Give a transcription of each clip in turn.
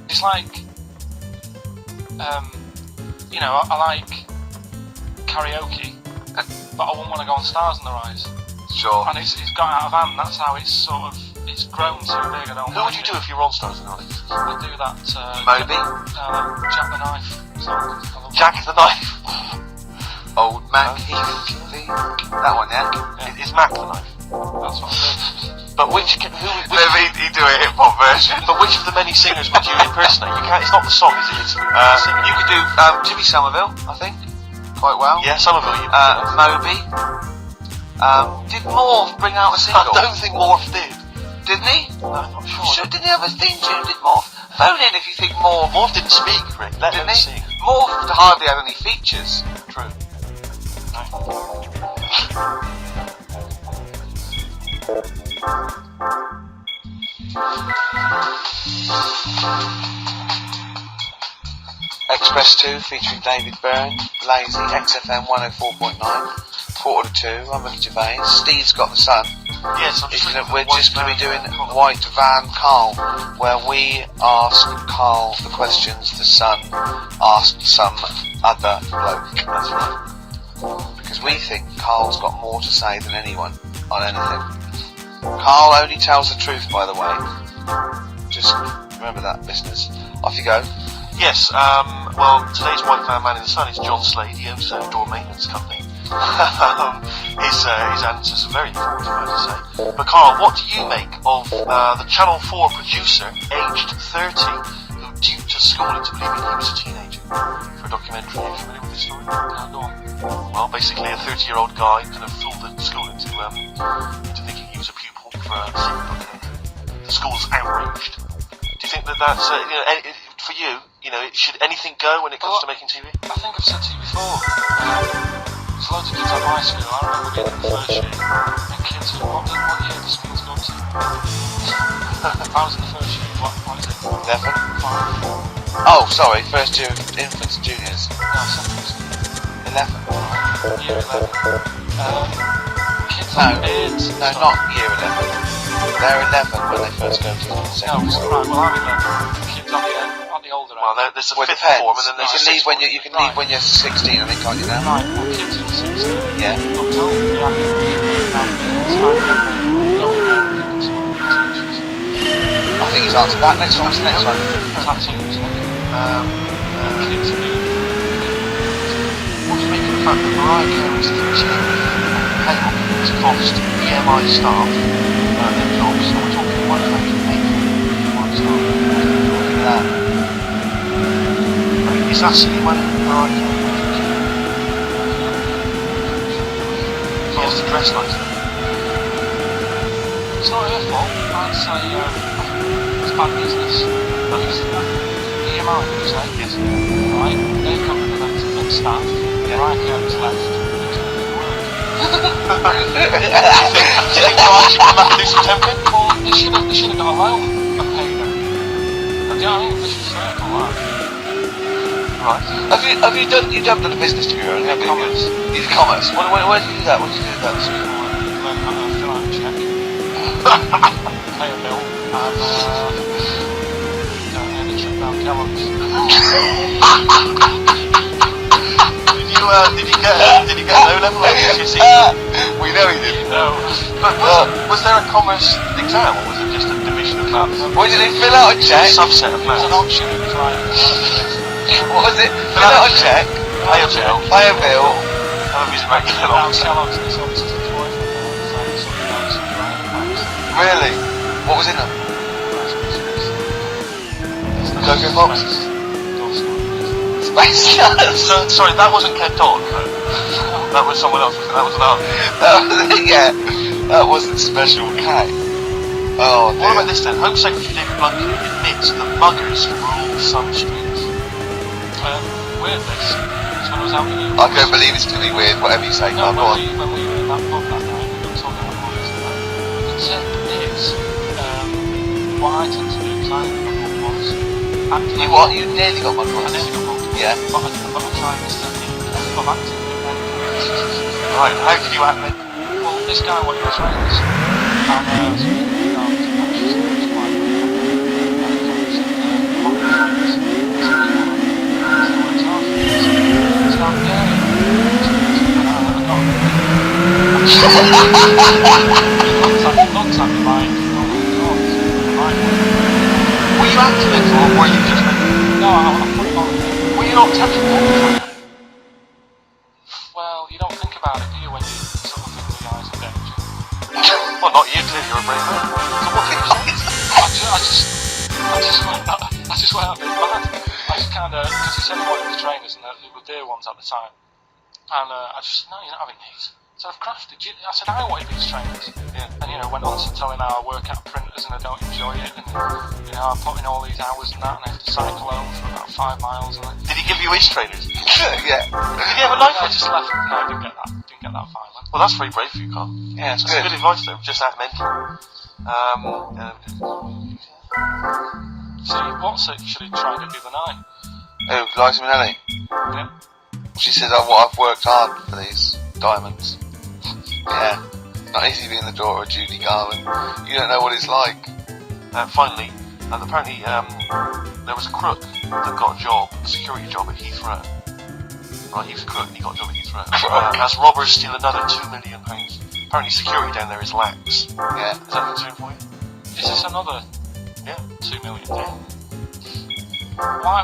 It's like, you know, I like karaoke, but I wouldn't want to go on Stars in the Rise. Sure. And it's got out of hand. That's how it's grown so big. I don't. Who would you do if you were on Stars in the Rise? I'd do that. Moby? Jack the Knife song. Jack the Knife. Old Mac, he can be. That one, yeah? Is Mac the Knife? That's what I do. But which he'd do a hip hop version. But which of the many singers would you impersonate? You can't. It's not the song, is it? It's you could do Jimmy Somerville, I think, quite well. Yeah, Somerville. Moby. Did Morph bring out a single? I don't think Morph did. Didn't he? No, I'm not sure. Didn't he have a theme tune? Did Morph? Phone in if you think Morph. Morph didn't speak, Rick. Didn't he? Sing. Morph hardly had any features. True. Express 2 featuring David Byrne, Lazy, XFM 104.9, quarter to 2, I'm Ricky Gervais, Steve's Got the Sun. Yes, we're just going to be doing White Van Carl, where we ask Carl the questions the Sun asked some other bloke. That's right. Because we think Carl's got more to say than anyone on anything. Carl only tells the truth, by the way. Just remember that, listeners. Off you go. Yes, well, today's White Van Man in the Sun is John Slade. He owns an outdoor maintenance company. His answers are very informative, I have to say. But Carl, what do you make of the Channel 4 producer, aged 30, who duped a school into believing he was a teenager for a documentary? Are you familiar with this story? No, go on. Well, basically a 30-year-old guy kind of fooled the school into thinking he was a pupil for a secret documentary. The school's outraged. Do you think that's, for you, should anything go when it comes to making TV? I think I've said to you before, there's loads of kids at my school. I remember being in the first year, and kids who, what year the school's gone to? If I was in the first year, what is it? 11? 5? Oh, sorry, first year of infants and juniors. No, secondary school. 11. Year 11. Kids No, have beards. No, not year 11. They're 11 when they first go to secondary school. Right, well, I'm 11. Kids on the older end. Well, there's a fifth form, and then there's a sixth form. You can leave when you're 16, I think, can't you now? Right, well, kids who are 16. Yeah. I'm told you have I think he's answered that. Next one. Tattoos, kids who... What do you make of the fact that Mariah Carey's 13 pay to cost EMI staff their jobs, and we're talking 180 EMI staff. That. I mean, is that silly money Mariah Carey? She has to dress like that. It's not her fault. I'd say it's bad business. EMI, you say? Yes. Right, they've got rid of that staff. Mariah Carey's left. Do you think Mariah should come back and do some temping? Well, they should have got a loan and paid them. Do you know what I mean? They should say it all right. Right. Have you done a business degree or anything? Commerce. You did commerce. Where did you do that? What did you do with that? Learn how to fill out a check, pay a bill, and a trip down Kellogg's. Did you get no level of GCSE? We know he did. No. But was there a commerce exam, or was it just a division of maths? Why did he fill out a check? A subset of maths. It was an option. It was like... What was it? Fill out a check, pay a bill, and a music break. Kellogg's and it's obviously a toy for them. Really? What was in them? Cocoa Pops? Space Nuts? Sorry, that wasn't Ken Dodd. That was someone else. That was another. Yeah, that wasn't Special K. Oh, dear. What about this then? Home Secretary David Blunkett admits that muggers rule some streets. Weird this. When I was out with you. I don't believe it's going to be weird, whatever you say. No, when we were in that pub that night, we were talking about muggers and that. It said this, what I tend to do is I nearly got mugged once. You what? You nearly got mugged once? I nearly got mugged. Yeah. But I tried this I'm acting. Right, how did you act then? Well, this guy went to his friends. And be like, oh my god, right. Were you acting it, or were you just No, I put it on. Were you not taking pictures? Well, you don't think about it, do you, when you sort of think the eyes of danger? Well, not you, clearly, you're a brave man. So what did you I just went a bit mad. I just kind of, because he said he wanted the trainers and they were dear ones at the time. And I just, no, you're not having these. So I've crafted. I said I wanted these trainers. Yeah. And went on to tell him how I work at printers and I don't enjoy it. And I put in all these hours and that, and I have to cycle home for about 5 miles. And Did he give you his trainers? Yeah. Did he have a knife? I just left. No, I didn't get that. Didn't get that violent. Well, that's very brave for you, Carl. Yeah, it's That's good. good advice, though. Just that mental. See, what's it? Should have tried it the other night. Oh, Liza Minnelli. Yeah. She says, I've worked hard for these diamonds. Yeah. Not easy being the daughter of Judy Garland. You don't know what it's like. Finally, apparently there was a crook that got a job, a security job at Heathrow. Right, he was a crook and he got a job at Heathrow. As robbers steal another £2 million. Apparently security down there is lax. Yeah. Is that concern for you? Is this another Yeah. 2 million? Yeah.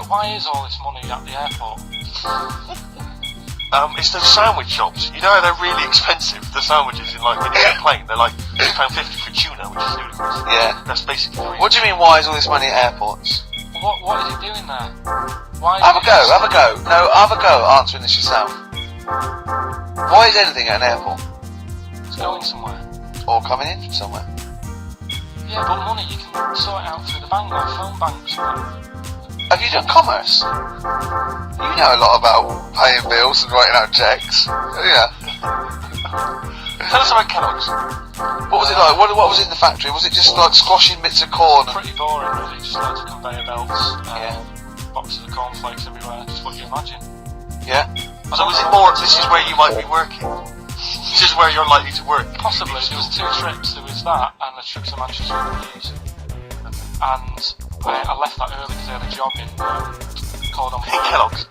Why is all this money at the airport? It's those sandwich shops. You know how they're really expensive? The sandwiches in like when you get a plane, they're like £2.50 for tuna, which is ludicrous. Yeah. That's basically free. What do you mean, why is all this money at airports? What is he doing there? Why? Have a go. No, have a go answering this yourself. Why is anything at an airport? It's going somewhere. Or coming in from somewhere? Yeah, but money you can sort it out through the bank, like phone banks. Have you done commerce? You know a lot about paying bills and writing out checks. Yeah. Tell us about Kellogg's. What was it like? What was in the factory? Was it just like squashing bits of corn? Pretty boring, really. Just loads of conveyor belts, Yeah. boxes of cornflakes everywhere. Just what you imagine. Yeah. So is it more, this is where you might be working? This is where you're likely to work? Possibly. There was 2 trips. There was that and a trip to Manchester with the news. And I left that early because I had a job in Cordon Bleu. Kellogg's.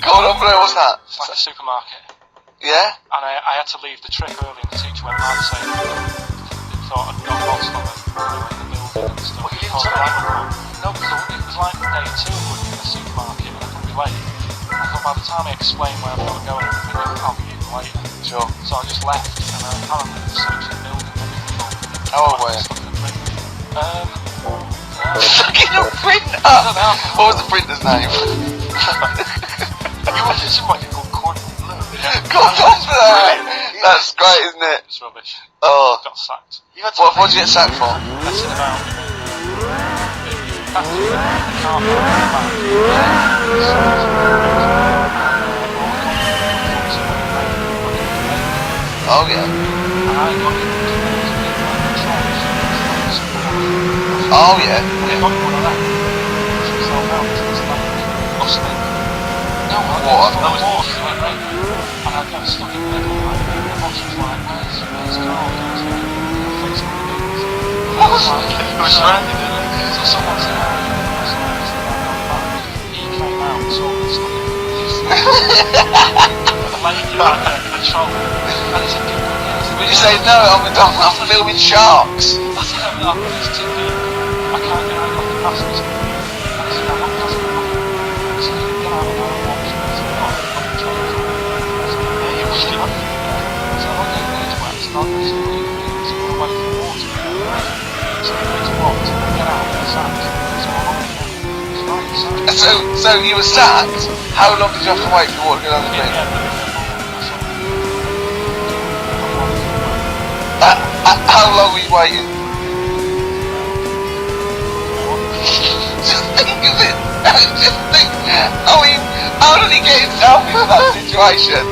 Cordon Bleu, what's that? It's like a supermarket. Yeah? And I had to leave the trip early, and the teacher went mad saying they thought I'd got lost on in the building and stuff. What, you didn't tell anyone? No, because it was like day 2 of working in the supermarket, and I couldn't be late. I thought by the time I explain where I've got to go and everything, I'll be in later. Sure. So I just left, and apparently they were searching the building. How old were you? Stuck in the print. Stuck in a printer! What was the printer's name? You worked at somebody called Cordon Bleu. Cordon Bleu! That's great, isn't it? It's rubbish. Oh. Got sacked. What did you get sacked for? Messing about. After the car back. Oh yeah. And I got it. Oh yeah. I got one of them. She was all out. It was like busting. No, What? I was walking like right. And I got stuck in the middle. The boss was like, where's Carl? I was like, fixing the news. What was it? You were surrounded in it. So someone said, he came out and saw me stuck in the news. The lady back there control. And he said, But you say no, I'm filming sharks. I said, I'm on this TV. I can't get out of the passage. And he said, I'm not passing the money. I said, you can get out of the watch. I said, no, I'm not trying to. Yeah, you pushed him up. So I went in these wets, and I was going to go away from the water. So I went to watch, get out, and sacked. So I'm on the So you were sacked? How long did you have to wait for the water to go down the drain? How long were you waiting? Just think of it. Just think. I mean, how did he get himself into that situation?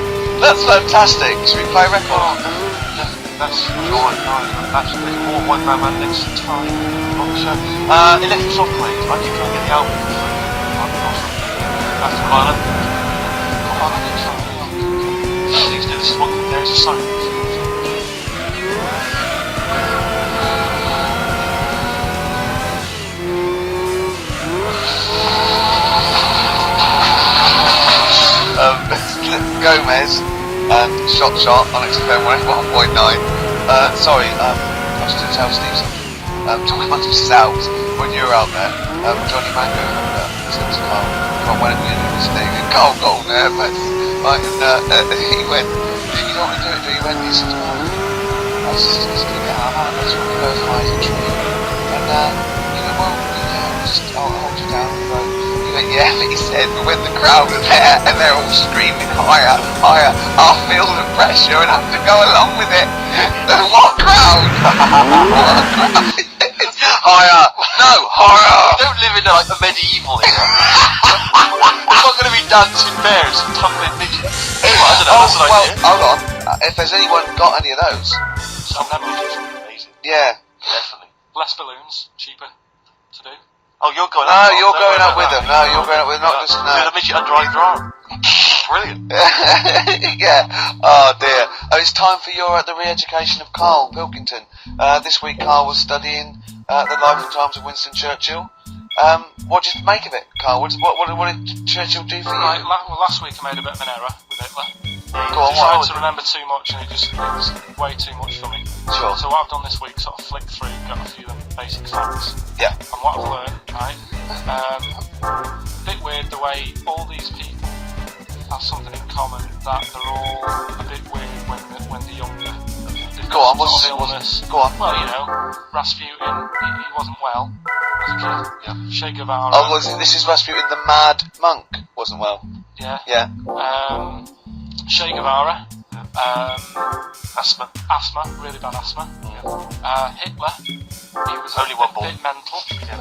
That's fantastic. Should we play a record? That's more White Man next time on the show. Electric Soft Plays. I keep trying to get the album for free. That's the line. This is what there's a sign. Gomez and Shot on XFM 101.9. Sorry, I've wanted to tell Steve something. Talking amongst yourselves, when you were out there, Johnny Mango said to Carl, when are we going to do this thing? And Carl got all nervous. Right, and he went, you don't want to do it, do you? He said, I was just going to get out of hand, I just want to go as high as a tree. And you know, well, I'll hold you down the road. He went, yeah, but he said, but when the crowd are there and they're all screaming higher, higher, I'll feel the pressure and have to go along with it. What crowd? What crowd? Higher! No, higher! You don't live in like a medieval era. It's not going to be dancing bears and tumbling midgets. Anyway, I don't know, that's an idea. Hold on. If there's anyone got any of those? Some midgets would be amazing. Yeah. Definitely. Less balloons, cheaper to do. Oh, you're going No, up. you're going up with them. No, you're going up with them. Not just no. With a midget under either arm. Brilliant. Yeah. Oh dear. Oh, it's time for your the re-education of Carl Pilkington. This week, Carl was studying the life and times of Winston Churchill. What did you make of it, Carl? What did Churchill do for you? Right, last week I made a bit of an error with Hitler. Go on, I what? tried to remember too much and it was way too much for me. Sure. So what I've done this week, sort of flicked through, got a few of the basic facts. Yeah. And what I've learned, right, a bit weird the way all these people have something in common, that they're all a bit weird when they're younger. Go on, what's illness? Go on. Well, you know, Rasputin, he wasn't well as a kid. Yeah. Che Guevara. Oh, this is Rasputin, the mad monk, wasn't well. Yeah. Yeah. Che Guevara. Asthma, really bad asthma. Yeah. Hitler, he was only one ball. A bit mental. Yeah.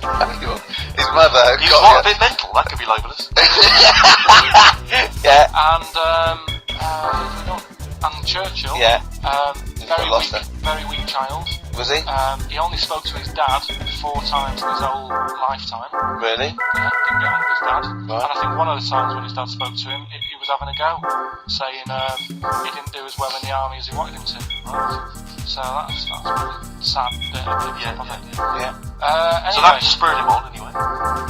His mother. He was what, a bit mental. That could be libelous. Yeah. And Churchill. Yeah. Very weak child. Was he? He only spoke to his dad 4 times in his whole lifetime. Really? Yeah, didn't get on with his dad. Right. And I think one of the times when his dad spoke to him, he was having a go, saying he didn't do as well in the army as he wanted him to. Right. So that's a pretty sad bit of it. Yeah. Anyway, so that spurred him on anyway.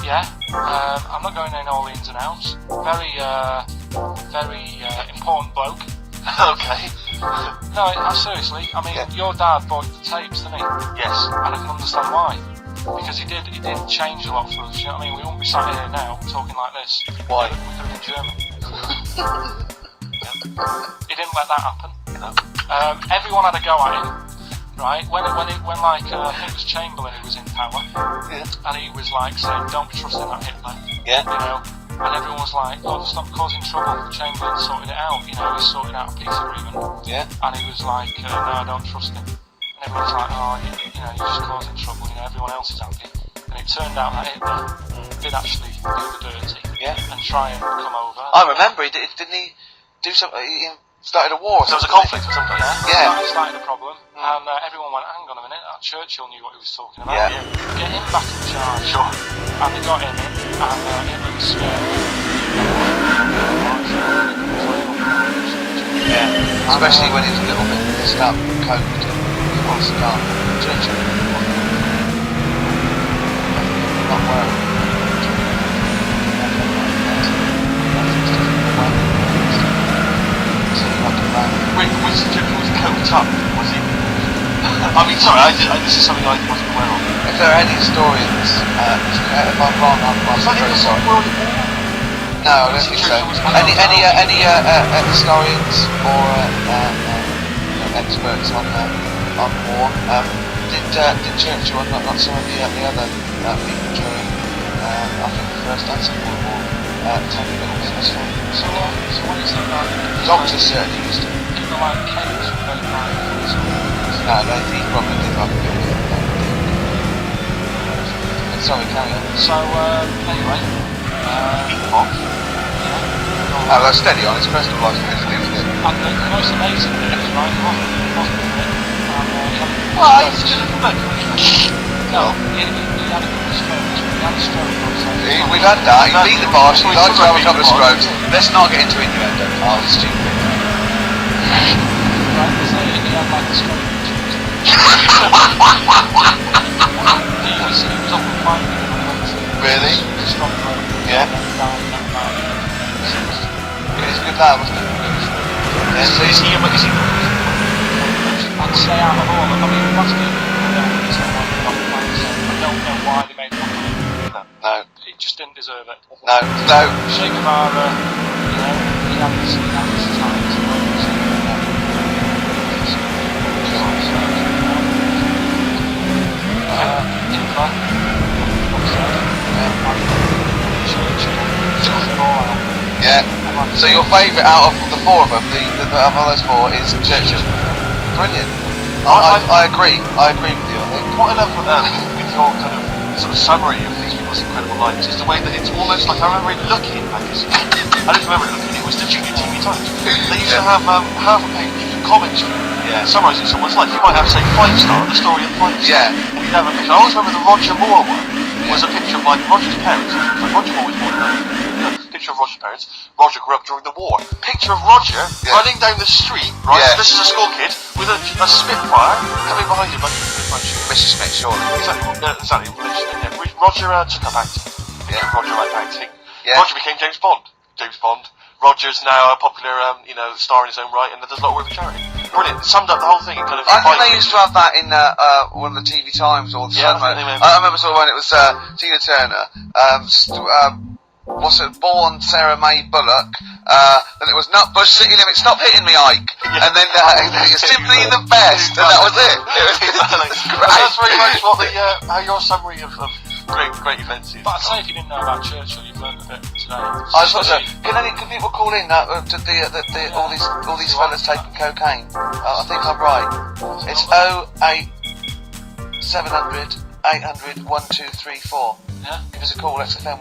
Yeah. I'm not going in all the ins and outs. Very important bloke. Okay. No, seriously. I mean, your dad bought the tapes, didn't he? Yes. And I can understand why. Because he did change a lot for us. You know what I mean? We wouldn't be sat here now talking like this. Why? We could have been German. He didn't let that happen. Everyone had a go at him, right? When I think it was Chamberlain who was in power, and he was like saying, "Don't be trusting that Hitler." Yeah. You know. And everyone was like, "Oh, stop causing trouble." Chamberlain sorted it out. You know, he sorted out a peace agreement. Yeah. And he was like, "No, don't trust him." And everyone's like, "Oh, you're just causing trouble." You know, everyone else is happy. And it turned out that Hitler did actually do the dirty. Yeah. And try and come over. I remember. Didn't he do something? He started a war. There was a conflict or something. Yeah. Started a problem. And everyone went, "Hang on a minute, that Churchill knew what he was talking about." Yeah. Get him back in charge. Sure. And they got him in, and Hitler was scared. Yeah. Especially when he was a little bit stuck, coped. He was stuck. Churchill. Not well. Winston Churchill was coked up, was he? I mean, sorry, this is something I wasn't aware of. If there are any historians, if I'm wrong, I'm very sorry. No, I don't think so. Any historians or experts on war? Did Churchill and not some of the other people during I think the First and Second World War take a little bit of history? So what is it like? Doctors certainly used to. People like Kate from Boat No, he probably did like a bit of it. Sorry, carry on. So anyway, Off. Oh, that's steady on. It's crystal life to do with it. And the most amazing thing is, right, he wasn't fit. Well, he's still a bloke. No, he had a couple of strokes. He had a stroke. We've had that. He beat the boss. He likes to have a couple of strokes. Let's not get into innuendo. Oh, it's stupid. Right, so he had like a stroke. He was up and fighting. Really? Strong rope. Yeah. He's a good lad, wasn't he? Yeah, so Is he? I'd say out of all, I mean, Rasputin, deserve it. No. Che Guevara, you know, he had his times. Hitler, Yeah. So your favourite out of the four of them, of those four, is Churchill. Brilliant. I agree. I agree with you. I think. What I love with your kind of sort of summary of these people's incredible lives is the way that it's almost like, I remember looking in magazine. I don't remember it looking. It was the Junior TV Times. They used to have half a page commentary. Yeah. Summarising someone's life. You might have, say, 5-star, the story of 5-star. Yeah. And you'd have a picture. I always remember the Roger Moore one. Was a picture of like Roger's parents. Like Roger Moore was born in picture of Roger's parents. Roger grew up during the war. Picture of Roger running down the street, right? Yeah. This is a school kid with a Spitfire coming behind him like Mrs. Smith, surely. Exactly. Yeah. Roger took up acting. Yeah. Roger liked acting. Yeah. Roger became James Bond. Roger's now a popular, star in his own right, and does a lot of work for charity. Brilliant. It summed up the whole thing. Kind of. I think they used to have that in one of the TV Times or the Sun. I remember sort of when it was Tina Turner. What's it? Born Sarah May Bullock. Then it was Nutbush City Limits. Stop hitting me, Ike. Yeah. And then simply the best. And that was it. It was great. That's very much what how your summary of great events is. But I'd say if you didn't know about Churchill, you've learned a bit today. I suppose so. Can people call in to all these fellas taking cocaine? I think I'm right. It's 08 700 800 1234. Yeah. Give us a call, XFM.